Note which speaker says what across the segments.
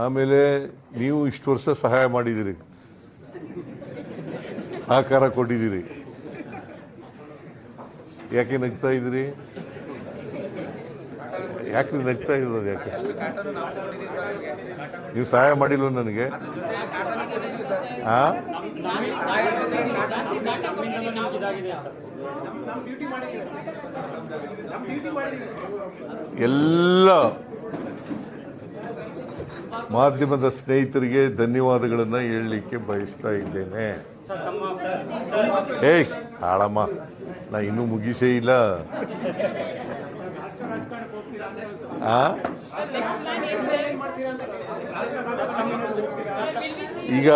Speaker 1: ಆಮೇಲೆ ನೀವು ಇಷ್ಟು ವರ್ಷ ಸಹಾಯ ಮಾಡಿದ್ದೀರಿ, ಸಹಕಾರ ಕೊಟ್ಟಿದ್ದೀರಿ. ಯಾಕೆ ನಗ್ತಾ ಇದ್ದೀರಿ? ಯಾಕೆ ನಗ್ತಾ ಇರೋದು? ಯಾಕೆ ನೀವು ಸಹಾಯ ಮಾಡಿಲ್ವ ನನಗೆ? ಎಲ್ಲ ಮಾಧ್ಯಮದ ಸ್ನೇಹಿತರಿಗೆ ಧನ್ಯವಾದಗಳನ್ನು ಹೇಳಲಿಕ್ಕೆ ಬಯಸ್ತಾ ಇದ್ದೇನೆ. ಏಯ್ ಹಾಳಮ್ಮ, ನಾ ಇನ್ನೂ ಮುಗಿಸೇ ಇಲ್ಲ. ಈಗ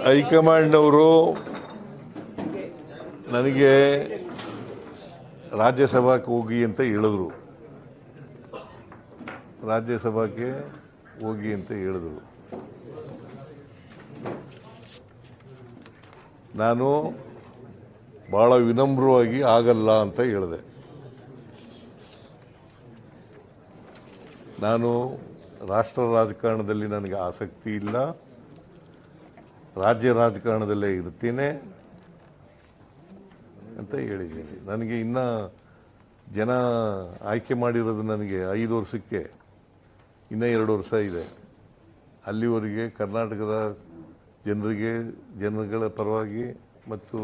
Speaker 1: ಹೈಕಮಾಂಡ್ನವರು ನನಗೆ ರಾಜ್ಯಸಭಾಕ್ಕೆ ಹೋಗಿ ಅಂತ ಹೇಳಿದ್ರು. ರಾಜ್ಯಸಭಾಕ್ಕೆ ಹೋಗಿ ಅಂತ ಹೇಳಿದ್ರು. ನಾನು ಬಹಳ ವಿನಮ್ರವಾಗಿ ಆಗಲ್ಲ ಅಂತ ಹೇಳಿದೆ. ನಾನು ರಾಷ್ಟ್ರ ರಾಜಕಾರಣದಲ್ಲಿ ನನಗೆ ಆಸಕ್ತಿ ಇಲ್ಲ, ರಾಜ್ಯ ರಾಜಕಾರಣದಲ್ಲೇ ಇರ್ತೀನಿ ಅಂತ ಹೇಳಿದ್ದೀನಿ. ನನಗೆ ಇನ್ನು ಜನ ಆಯ್ಕೆ ಮಾಡಿರೋದು ನನಗೆ 5 ವರ್ಷಕ್ಕೆ, ಇನ್ನೂ 2 ವರ್ಷ ಇದೆ. ಅಲ್ಲಿವರೆಗೆ ಕರ್ನಾಟಕದ ಜನಗಳ ಪರವಾಗಿ ಮತ್ತು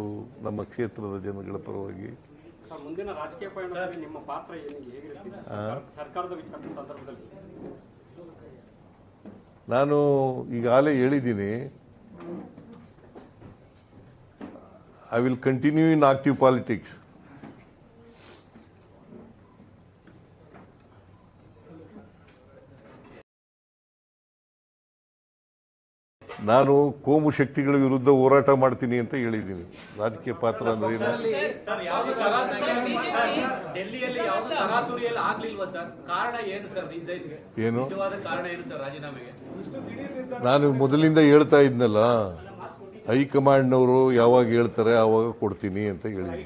Speaker 1: ನಮ್ಮ ಕ್ಷೇತ್ರದ ಜನಗಳ ಪರವಾಗಿ
Speaker 2: ಮುಂದಿನ ರಾಜಕೀಯ ಪಯಣದಲ್ಲಿ ನಿಮ್ಮ ಪಾತ್ರ ಹೇಗಿರುತ್ತೆ ಸರ್ಕಾರದ ವಿಚಾರದ ಸಂದರ್ಭದಲ್ಲಿ?
Speaker 1: ನಾನು ಈಗಾಗಲೇ ಹೇಳಿದ್ದೀನಿ, I will continue in active politics. ನಾನು ಕೋಮು ಶಕ್ತಿಗಳ ವಿರುದ್ಧ ಹೋರಾಟ ಮಾಡ್ತೀನಿ ಅಂತ ಹೇಳಿದ್ದೀನಿ. ರಾಜಕೀಯ ಪಾತ್ರ ಅಂದ್ರೆ ಏನು? ನಾನು ಮೊದಲಿಂದ ಹೇಳ್ತಾ ಇದ್ನಲ್ಲ, ಹೈಕಮಾಂಡ್ನವರು ಯಾವಾಗ ಹೇಳ್ತಾರೆ ಆವಾಗ ಕೊಡ್ತೀನಿ ಅಂತ ಹೇಳಿದ್ದೆ.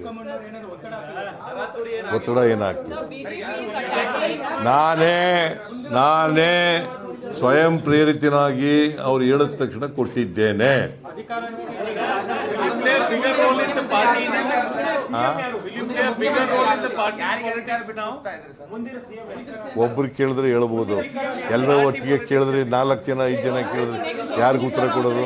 Speaker 1: ಒತ್ತಡ ಏನಾಗ್ತದೆ? ನಾನೇ ಸ್ವಯಂ ಪ್ರೇರಿತನಾಗಿ ಅವ್ರು ಹೇಳಿದ ತಕ್ಷಣ ಕೊಟ್ಟಿದ್ದೇನೆ. ಒಬ್ರು ಕೇಳಿದ್ರೆ ಹೇಳ್ಬೋದು, ಎಲ್ಲರೂ ಒಟ್ಟಿಗೆ ಕೇಳಿದ್ರೆ 4 ಜನ 5 ಜನ ಕೇಳಿದ್ರೆ ಯಾರಿಗೂ ಉತ್ತರ ಕೊಡೋದು?